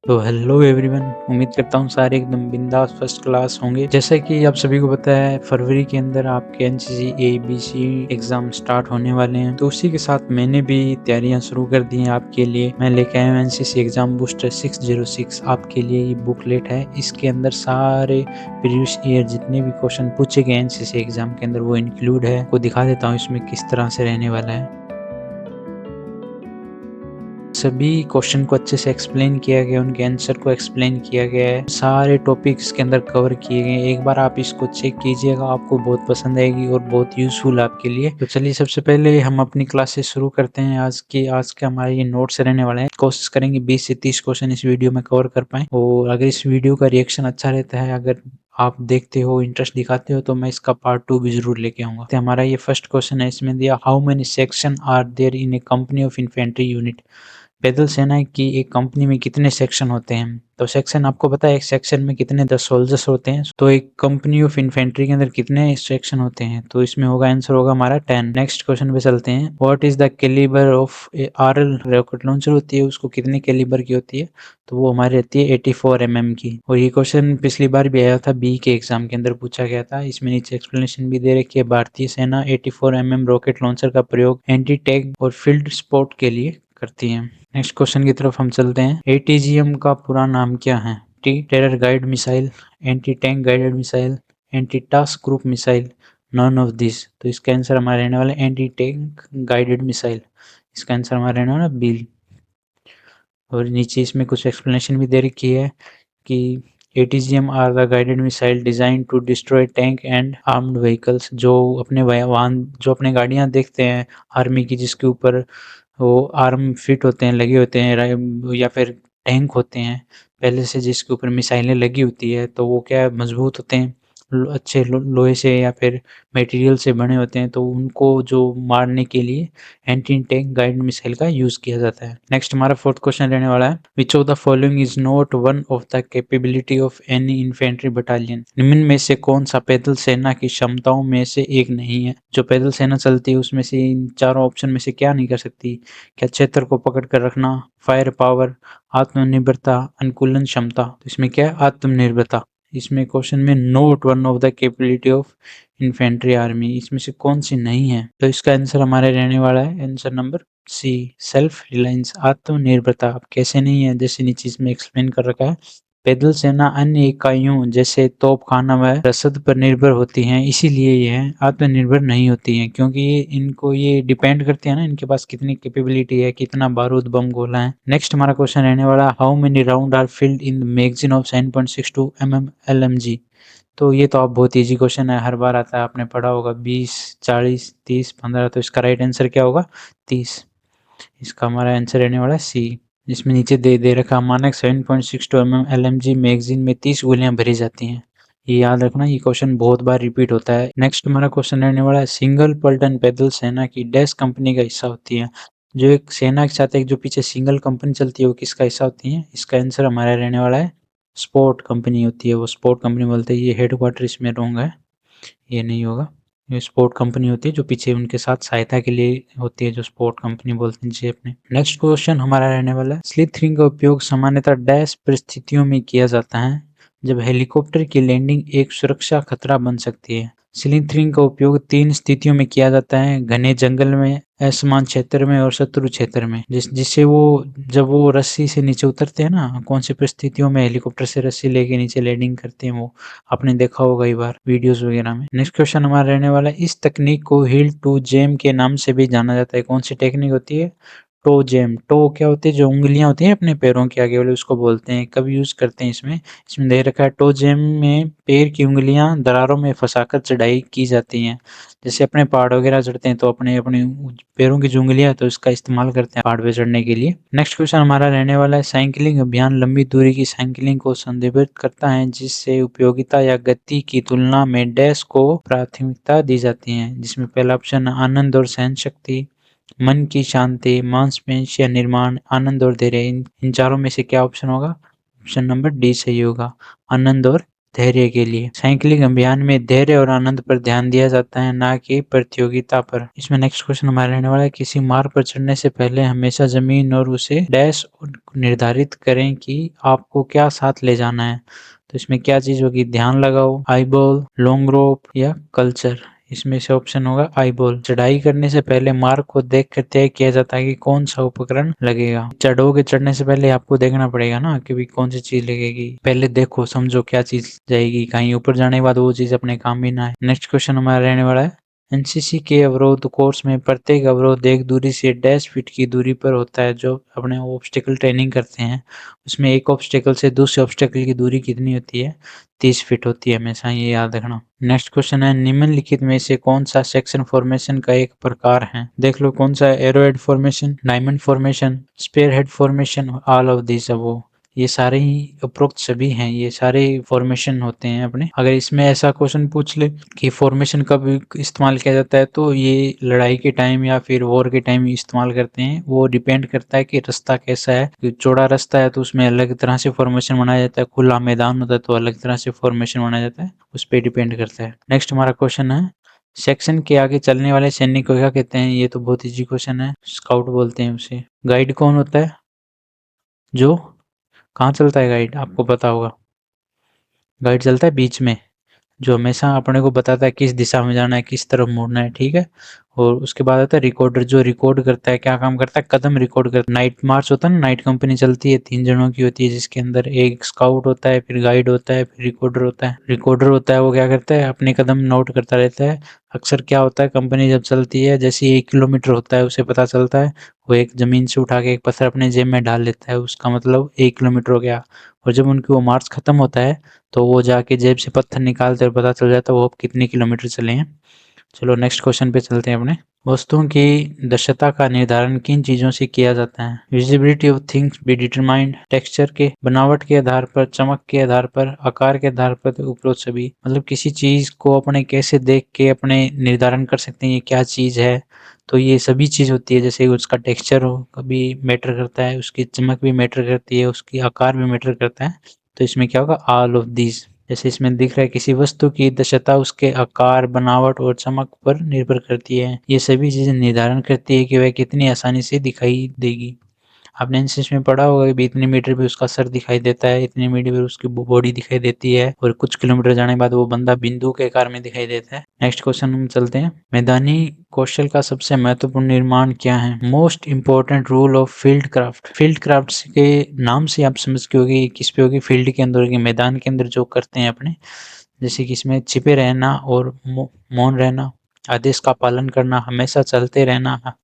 तो hello everyone, उम्मीद करता हूँ सारे एकदम बिंदास फर्स्ट क्लास होंगे। जैसा कि आप सभी को पता है, फरवरी के अंदर आपके एनसीसी ABC एग्जाम स्टार्ट होने वाले हैं। तो उसी के साथ मैंने भी तैयारियां शुरू कर दी हैं आपके लिए। मैं लेके आया हूँ एनसीसी एग्जाम बूस्टर 606 आपके लिए। ये बुकलेट है, इसके अंदर सारे प्रीवियस ईयर जितने भी क्वेश्चन पूछे गए एनसीसी एग्जाम के अंदर वो इंक्लूड है। को दिखा देता हूँ इसमें किस तरह से रहने वाला है। सभी क्वेश्चन को अच्छे से एक्सप्लेन किया गया, उनके आंसर को एक्सप्लेन किया गया है, सारे टॉपिक्स के अंदर कवर किए गए हैं। एक बार आप इसको चेक कीजिएगा, आपको बहुत पसंद आएगी और बहुत यूजफुल आपके लिए। तो चलिए सबसे पहले हम अपनी क्लासेस शुरू करते हैं। आज के हमारे ये नोट्स रहने वाले हैं। कोशिश करेंगे 20 से 30 क्वेश्चन इस वीडियो में कवर कर पाए। और अगर इस वीडियो का रिएक्शन अच्छा रहता है, अगर आप देखते हो, इंटरेस्ट दिखाते हो, तो मैं इसका पार्ट 2 भी जरूर लेके आऊंगा। तो हमारा ये फर्स्ट क्वेश्चन है, इसमें दिया how many section are there in a company of infantry unit. पैदल सेना की एक कंपनी में कितने सेक्शन होते हैं? तो सेक्शन आपको पता है, एक सेक्शन में कितने 10 सोल्जर्स होते हैं। तो एक कंपनी ऑफ इन्फेंट्री के अंदर कितने सेक्शन होते हैं? तो इसमें होगा, आंसर होगा हमारा 10। नेक्स्ट क्वेश्चन पे चलते हैं। What is the calibre of RL rocket launcher होती है, उसको कितने कैलिबर की होती है? तो वो हमारी रहती है 84 mm की। और ये क्वेश्चन पिछली बार भी आया था, बी के एग्जाम के अंदर पूछा गया था। इसमें नीचे एक्सप्लेनेशन भी दे रखी है। भारतीय सेना 84 mm रॉकेट लॉन्चर का प्रयोग एंटी टैंक और फील्ड सपोर्ट के लिए करती है। नेक्स्ट क्वेश्चन की तरफ हम चलते हैं। ATGM का पूरा नाम क्या है? Terror guide missile, anti tank guided missile, anti task group missile, none of this. तो इसका आंसर हमारा रहने वाला एंटी टैंक गाइडेड मिसाइल। इसका आंसर हमारा रहने वाला बी। और नीचे इसमें कुछ एक्सप्लेनेशन भी दे रखी है कि ATGM are the guided missile design to destroy tank and armoured vehicles. जो अपने वाहन, जो अपने गाड़ियां देखते हैं आर्मी की, जिसके ऊपर वो आर्म फिट होते हैं, लगे होते हैं, या फिर टैंक होते हैं पहले से, जिसके ऊपर मिसाइलें लगी होती है, तो वो क्या मजबूत होते हैं, अच्छे लोहे से या फिर मटेरियल से बने होते हैं। तो उनको जो मारने के लिए एंटी टैंक गाइडेड मिसाइल का यूज किया जाता है। नेक्स्ट हमारा फोर्थ क्वेश्चन रहने वाला है। Which of the following is not one of the capability of any infantry battalion. निम्न में से कौन सा पैदल सेना की क्षमताओं में से एक नहीं है? जो पैदल सेना चलती है उसमें से इन चारों ऑप्शन में से क्या नहीं कर सकती? क्या क्षेत्र को पकड़ कर रखना, फायर पावर, आत्मनिर्भरता, अनुकूलन क्षमता? तो इसमें क्या है? आत्मनिर्भरता। इसमें क्वेश्चन में note one of the capability of infantry army, इसमें से कौन सी नहीं है? तो इसका आंसर हमारे रहने वाला है answer number C, self reliance, आत्मनिर्भरता। अब कैसे नहीं है, जैसे नीचे इसमें एक्सप्लेन कर रखा है। पैदल सेना अन्य इकाइयों जैसे तोपखाना व रसद पर निर्भर होती हैं, इसीलिए यह आत्मनिर्भर नहीं होती हैं, क्योंकि इनको ये डिपेंड करते हैं ना, इनके पास कितनी कैपेबिलिटी है, कितना बारूद बम गोला है। नेक्स्ट हमारा क्वेश्चन रहने वाला, how many round are filled in magazine of 7.62 mm LMG। तो ये तो आप बहुत इजी क्वेश्चन है, हर बार आता है, आपने पढ़ा होगा 20, 40, 30, 15। तो इसका राइट आंसर क्या होगा? 30। इसका हमारा आंसर रहने वाला है सी। इसमें नीचे दे रखा, मानक 7.62 mm LMG मैगजीन में 30 गोलियां भरी जाती हैं। ये याद रखना, ये क्वेश्चन बहुत बार रिपीट होता है। नेक्स्ट हमारा क्वेश्चन रहने वाला है, सिंगल पल्टन पैदल सेना की डैश कंपनी का हिस्सा होती है। जो एक सेना के साथ एक जो पीछे सिंगल कंपनी चलती है, वो किसका हिस्सा होती है? इसका आंसर हमारा रहने वाला है स्पोर्ट कंपनी होती है, वो स्पोर्ट कंपनी बोलते हैं। ये हेडक्वार्टर इसमें रॉन्ग है, ये नहीं होगा। ये स्पोर्ट कंपनी होती है जो पीछे उनके साथ सहायता के लिए होती है, जो स्पोर्ट कंपनी बोलते हैं जी अपने। नेक्स्ट क्वेश्चन हमारा रहने वाला है, स्लिथरिंग का उपयोग सामान्यतः डैश परिस्थितियों में किया जाता है जब हेलीकॉप्टर की लैंडिंग एक सुरक्षा खतरा बन सकती है। स्लिथरिंग का उपयोग 3 स्थितियों में किया जाता है, घने जंगल में, असमान क्षेत्र में और शत्रु क्षेत्र में। जिससे वो, जब वो रस्सी से नीचे उतरते हैं ना, कौन सी परिस्थितियों में हेलीकॉप्टर से रस्सी लेके नीचे लैंडिंग करते हैं, वो आपने देखा होगा कई बार वीडियोस वगैरह में। नेक्स्ट क्वेश्चन हमारा रहने वाला है, इस तकनीक को हिल टू जैम के नाम से भी जाना जाता है। कौन सी टेक्निक होती है? To jam. टो क्या होती है? जो उंगलियां होती हैं अपने पैरों के आगे वाले, उसको बोलते हैं। कब यूज करते हैं इसमें? इसमें दे रखा है, टो जैम में पैर की उंगलियां दरारों में फंसाकर चढ़ाई की जाती हैं। जैसे अपने पहाड़ वगैरह चढ़ते हैं तो अपने अपने पैरों की जो उंगलियां, तो इसका इस्तेमाल करते हैं पहाड़ पे चढ़ने के लिए। नेक्स्ट क्वेश्चन हमारा रहने वाला है, साइकिलिंग अभियान लंबी दूरी की साइकिलिंग को संदर्भित करता है जिससे उपयोगिता या गति की तुलना में डैश को प्राथमिकता दी जाती है। जिसमें पहला ऑप्शन आनंद और सहन शक्ति, मन की शांति, मांसपेशिया निर्माण, आनंद और धैर्य। इन चारों में से क्या ऑप्शन होगा? ऑप्शन नंबर डी सही होगा, आनंद और धैर्य के लिए। साइकिलिंग अभियान में धैर्य और आनंद पर ध्यान दिया जाता है, ना कि प्रतियोगिता पर। इसमें नेक्स्ट क्वेश्चन हमारा रहने वाला है, किसी मार्ग पर चढ़ने से पहले हमेशा जमीन और उसे डैश निर्धारित करें कि आपको क्या साथ ले जाना है। तो इसमें क्या चीज होगी, ध्यान लगाओ, आईबॉल, लॉन्ग रोप या कल्चर। इसमें से ऑप्शन होगा आईबॉल। चढ़ाई करने से पहले मार्ग को देखकर तय किया जाता है कि कौन सा उपकरण लगेगा। चढ़ोगे, चढ़ने से पहले आपको देखना पड़ेगा ना कि भी कौन सी चीज लगेगी। पहले देखो समझो क्या चीज जाएगी, कहीं ऊपर जाने के बाद वो चीज अपने काम भी ना आए। नेक्स्ट क्वेश्चन हमारा रहने वाला है, एनसीसी के अवरोध कोर्स में प्रत्येक अवरोध एक दूरी से डैश फीट की दूरी पर होता है। जो अपने ऑब्स्टिकल ट्रेनिंग करते हैं उसमें एक ऑब्स्टिकल से दूसरे ऑब्स्टिकल की दूरी कितनी होती है, 30 फीट होती है। हमेशा ये याद रखना। नेक्स्ट क्वेश्चन है, निम्नलिखित में से कौन सा सेक्शन फॉर्मेशन का एक प्रकार है। देख लो कौन सा है, arrowhead formation, diamond formation, spearhead formation, all of this above. ये सारे ही उपरोक्त सभी हैं, ये सारे फॉर्मेशन होते हैं अपने। अगर इसमें ऐसा क्वेश्चन पूछ ले कि फॉर्मेशन कब इस्तेमाल किया जाता है, तो ये लड़ाई के टाइम या फिर वॉर के टाइम इस्तेमाल करते हैं। वो डिपेंड करता है कि रास्ता कैसा है। चौड़ा रास्ता है तो उसमें अलग तरह से फॉर्मेशन बनाया जाता है, खुला मैदान होता है तो अलग तरह से फॉर्मेशन बनाया जाता है, उस पर डिपेंड करता है। नेक्स्ट हमारा क्वेश्चन है, सेक्शन के आगे चलने वाले सैनिक को क्या कहते हैं। ये तो बहुत इजी क्वेश्चन है, स्काउट बोलते हैं उसे। गाइड कौन होता है, जो कहाँ चलता है गाइड, आपको पता होगा। गाइड चलता है बीच में, जो हमेशा अपने को बताता है किस दिशा में जाना है, किस तरफ मुड़ना है, ठीक है। और उसके बाद आता है रिकॉर्डर, जो रिकॉर्ड करता है, क्या काम करता है, कदम रिकॉर्ड करता है। नाइट मार्च होता है ना, नाइट कंपनी चलती है, 3 जनों की होती है, जिसके अंदर एक स्काउट होता है, फिर गाइड होता है, फिर रिकॉर्डर होता है। रिकॉर्डर होता है वो क्या करता है, अपने कदम नोट करता रहता है। अक्सर क्या होता है, कंपनी जब चलती है, जैसे 1 किलोमीटर होता है उसे पता चलता है, वो एक जमीन से उठा के एक पत्थर अपने जेब में डाल लेता है, उसका मतलब 1 किलोमीटर हो गया। और जब उनकी वो मार्च खत्म होता है तो वो जाके जेब से पत्थर निकालते और पता चल जाता है वो अब कितने किलोमीटर चले हैं। चलो नेक्स्ट क्वेश्चन पे चलते हैं अपने। वस्तुओं की दृश्यता का निर्धारण किन चीजों से किया जाता है। Visibility of things be determined, texture के, बनावट के आधार पर, चमक के आधार पर, आकार के आधार पर, उपरोक्त सभी। मतलब किसी चीज को अपने कैसे देख के अपने निर्धारण कर सकते हैं ये क्या चीज है, तो ये सभी चीज होती है। जैसे उसका टेक्सचर हो कभी मैटर करता है, उसकी चमक भी मैटर करती है, उसकी आकार भी मैटर करता है। तो इसमें क्या होगा, ऑल ऑफ दीज। जैसे इसमें दिख रहा है, किसी वस्तु की दृश्यता उसके आकार, बनावट और चमक पर निर्भर करती है। ये सभी चीजें निर्धारण करती है कि वह कितनी आसानी से दिखाई देगी। आपने एनसीसी में पढ़ा होगा कि इतने मीटर पे उसका सर दिखाई देता है, इतने मीटर पे उसकी बॉडी दिखाई देती है, और कुछ किलोमीटर जाने के बाद वो बंदा बिंदु के आकार में दिखाई देता है। नेक्स्ट क्वेश्चन हम चलते हैं, मैदानी कौशल का सबसे महत्वपूर्ण निर्माण क्या है। Most important rule of field craft. Field craft के नाम से आप समझ के होगी किस पे होगी, फील्ड के अंदर होगी, मैदान के अंदर जो करते हैं अपने। जैसे कि इसमें छिपे रहना और मौन रहना, आदेश का पालन करना, हमेशा चलते रहना,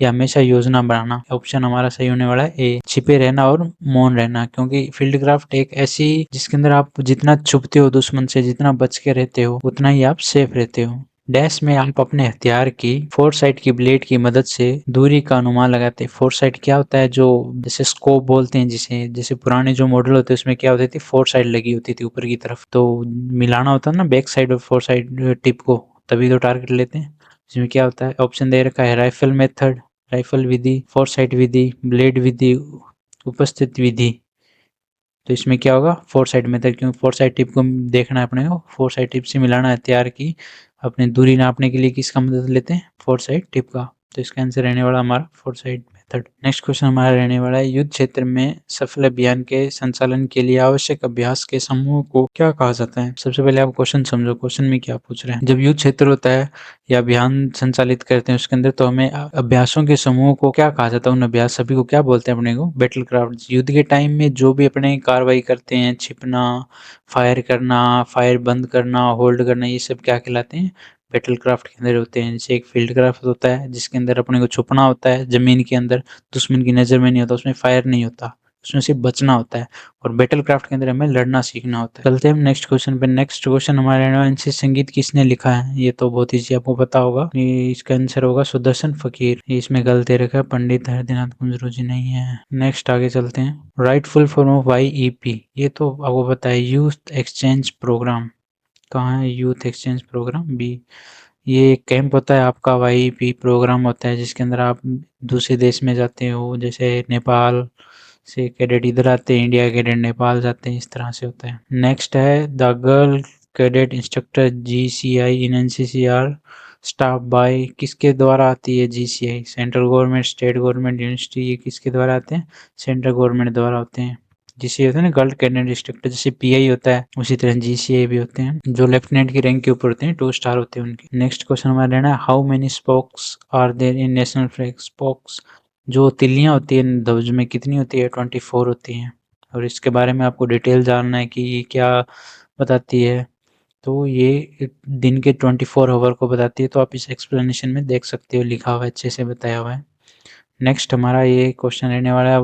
या हमेशा योजना बनाना। ऑप्शन हमारा सही होने वाला है ए, छिपे रहना और मौन रहना। क्योंकि फील्ड क्राफ्ट एक ऐसी जिसके अंदर आप जितना छुपते हो दुश्मन से, जितना बच के रहते हो, उतना ही आप सेफ रहते हो। डैश में आप अपने हथियार की फोरसाइट की ब्लेड की मदद से दूरी का अनुमान लगाते हैं। फोरसाइट क्या होता है, जो जैसे स्कोप बोलते हैं जिसे, जैसे पुराने जो मॉडल होते हैं उसमें क्या होती थी, फोरसाइट लगी होती थी ऊपर की तरफ, तो मिलाना होता है ना बैक साइड और फोरसाइट टिप को, तभी तो टारगेट लेते हैं। इसमें क्या होता है, ऑप्शन दे रखा है, राइफल मेथड, राइफल विधि, फोरसाइट विधि, ब्लेड विधि, उपस्थित विधि। तो इसमें क्या होगा, फोरसाइट मेथड, क्योंकि फोरसाइट टिप को देखना है अपने को, फोरसाइट टिप से मिलाना है हथियार की। अपनी दूरी नापने के लिए किसका मदद लेते हैं, फोरसाइट टिप का। तो इसका आंसर रहने वाला हमारा फोरसाइट मेथड। नेक्स्ट क्वेश्चन हमारा रहने वाला है, युद्ध क्षेत्र में सफल अभियान के संचालन के लिए आवश्यक अभ्यास के समूह को क्या कहा जाता है। सबसे पहले आप क्वेश्चन समझो, क्वेश्चन में क्या पूछ रहे हैं। जब युद्ध क्षेत्र होता है या अभियान संचालित करते हैं उसके अंदर, तो हमें अभ्यासों के समूह को क्या कहा जाता है, उन अभ्यास सभी को क्या बोलते हैं अपने को, बैटल क्राफ्ट। युद्ध के टाइम में जो भी अपने कार्रवाई करते हैं, छिपना, फायर करना, फायर बंद करना, होल्ड करना, ये सब क्या कहलाते हैं, बैटल क्राफ्ट के अंदर होते हैं। जैसे एक फील्ड क्राफ्ट होता है जिसके अंदर अपने को छुपना होता है जमीन के अंदर, दुश्मन की नजर में नहीं होता, उसमें फायर नहीं होता, उसमें सिर्फ बचना होता है। और बैटल क्राफ्ट के अंदर हमें लड़ना सीखना होता है। चलते हैं हम नेक्स्ट क्वेश्चन पे। नेक्स्ट क्वेश्चन हमारे इनसे संगीत किसने लिखा है। ये तो बहुत ईजी आपको पता होगा, इसका आंसर होगा सुदर्शन फकीर। इसमें गलत दे रखा है, पंडित हरदिनाथ कुंजरू जी नहीं है। नेक्स्ट आगे चलते हैं, right full form of YEP। ये तो आपको पता है, यूथ एक्सचेंज प्रोग्राम। कहाँ है यूथ एक्सचेंज प्रोग्राम, बी। ये एक कैंप होता है आपका, YEP प्रोग्राम होता है जिसके अंदर आप दूसरे देश में जाते हो, जैसे नेपाल, से कैडेट इधर आते हैं, इंडिया कैडेट नेपाल जाते हैं, इस तरह से होता है। नेक्स्ट है the girl cadet instructor GCI in NCCR staff by, किसके द्वारा आती है GCI? Central government, state government, university, ये किसके द्वारा आते हैं? सेंट्रल गवर्नमेंट द्वारा होते हैं। GCI होता है ना, गर्ल कैडेट इंस्ट्रक्टर, जैसे PI होता है उसी तरह GCI भी होते हैं, जो लेफ्टिनेंट की रैंक के ऊपर होते हैं, 2 स्टार होते हैं उनके। नेक्स्ट क्वेश्चन हमारा रहना है how many spokes are there in national flag? Spokes जो तिल्लियां होती है ध्वज में कितनी होती है? 24 होती हैं। और इसके बारे में आपको डिटेल जानना है कि ये क्या बताती है, तो ये दिन के 24 आवर को बताती है, तो आप इस एक्सप्लेनेशन में देख सकते हो, लिखा हुआ है, अच्छे से बताया हुआ है। नेक्स्ट हमारा ये क्वेश्चन रहने वाला है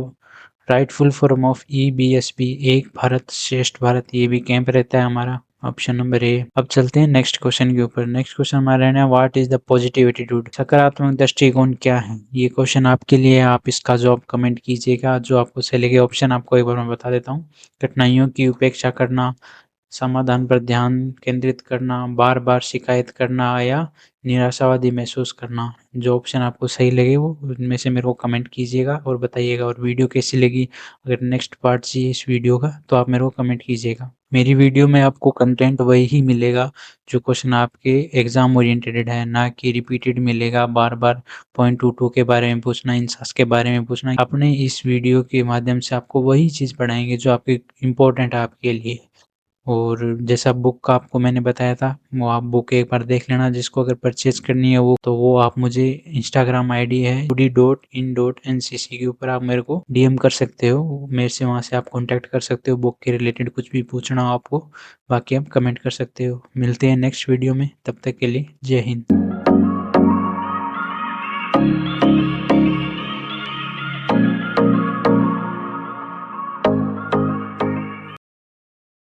राइटफुल फॉर्म ऑफ EBSP, एक भारत श्रेष्ठ भारत, ये भी कैंप रहता है हमारा, ऑप्शन नंबर ए। अब चलते हैं नेक्स्ट क्वेश्चन के ऊपर। नेक्स्ट क्वेश्चन हमारा रहना है what is the positive attitude, सकारात्मक दृष्टिकोण क्या है? ये क्वेश्चन आपके लिए, आप इसका जवाब कमेंट कीजिएगा, जो आपको सही लगे। ऑप्शन आपको एक बार मैं बता देता हूँ। कठिनाइयों की उपेक्षा करना, समाधान पर ध्यान केंद्रित करना, बार बार शिकायत करना, या निराशावादी महसूस करना। जो ऑप्शन आपको सही लगे वो उनमें से मेरे को कमेंट कीजिएगा और बताइएगा। और वीडियो कैसी लगी, अगर नेक्स्ट पार्ट चाहिए इस वीडियो का तो आप मेरे को कमेंट कीजिएगा। मेरी वीडियो में आपको कंटेंट वही मिलेगा जो क्वेश्चन आपके एग्जाम ओरिएंटेड है, ना कि रिपीटेड मिलेगा, बार बार पॉइंट टू टू के बारे में पूछना, इंसास के बारे में पूछना। अपने इस वीडियो के माध्यम से आपको वही चीज़ पढ़ाएंगे जो आपके इम्पोर्टेंट है आपके लिए। और जैसा बुक का आपको मैंने बताया था, वो आप बुक एक बार देख लेना। जिसको अगर परचेज करनी है वो, तो वो आप मुझे इंस्टाग्राम आईडी है udi.in.ncc के ऊपर आप मेरे को DM कर सकते हो। मेरे से वहाँ से आप कांटेक्ट कर सकते हो, बुक के रिलेटेड कुछ भी पूछना हो आपको। बाकी आप कमेंट कर सकते हो। मिलते हैं नेक्स्ट वीडियो में, तब तक के लिए जय हिंद।